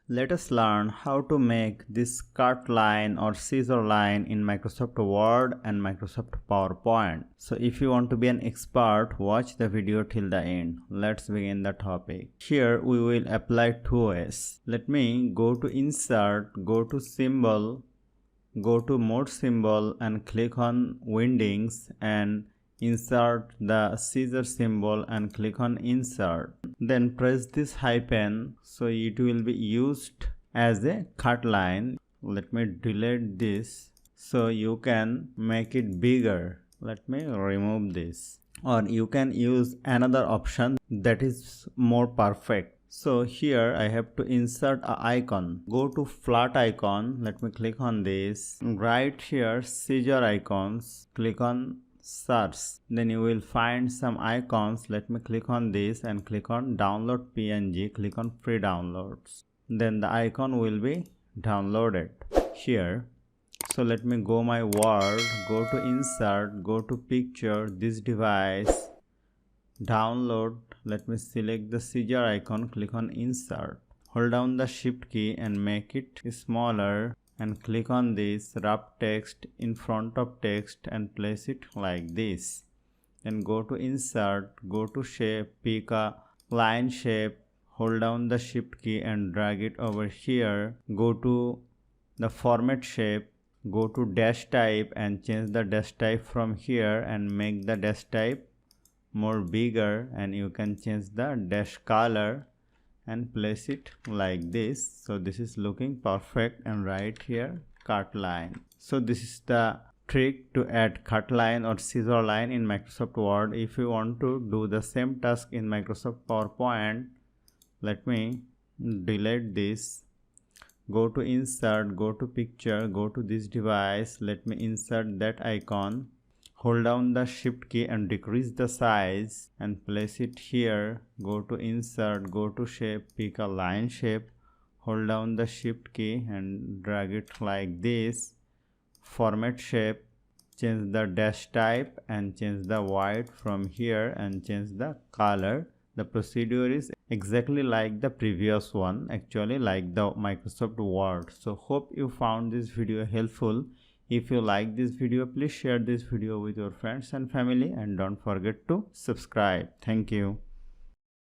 Let us learn how to make this cut line or scissor line in Microsoft Word and Microsoft PowerPoint. So if you want to be an expert, watch the video till the end. Let's begin the topic. Here we will apply two ways. Let me go to Insert, go to Symbol, go to Mode symbol and click on Windings and insert the scissor symbol and click on Insert. Then press this hyphen, so it will be used as a cut line. Let me delete this so you can make it bigger. Let me remove this, or you can use another option that is more perfect. So here I have to insert an icon. Go to flat icon, let me click on this. Right here scissor icons, click on search. Then you will find some icons. Let me click on this and click on download PNG, click on free downloads. Then the icon will be downloaded here. So let me go my Word, go to Insert, go to Picture, this device, download. Let me select the scissor icon, click on Insert. Hold down the Shift key and make it smaller and click on this wrap text in front of text and place it like this. Then go to Insert, go to Shape, pick a line shape, hold down the Shift key and drag it over here. Go to the Format Shape, go to Dash Type and change the dash type from here and make the dash type more bigger, and you can change the dash color and place it like this. So this is looking perfect, and right here cut line. So this is the trick to add cut line or scissor line in Microsoft Word. If you want to do the same task in Microsoft PowerPoint, let me delete this. Go to Insert, go to Picture, go to this device. Let me insert that icon. Hold down the Shift key and decrease the size and place it here. Go to Insert, go to Shape, pick a line shape, hold down the Shift key and drag it like this. Format Shape, change the dash type and change the white from here and change the color. The procedure is exactly like the previous one, actually like the Microsoft Word. So hope you found this video helpful. If you like this video, please share this video with your friends and family and don't forget to subscribe. Thank you.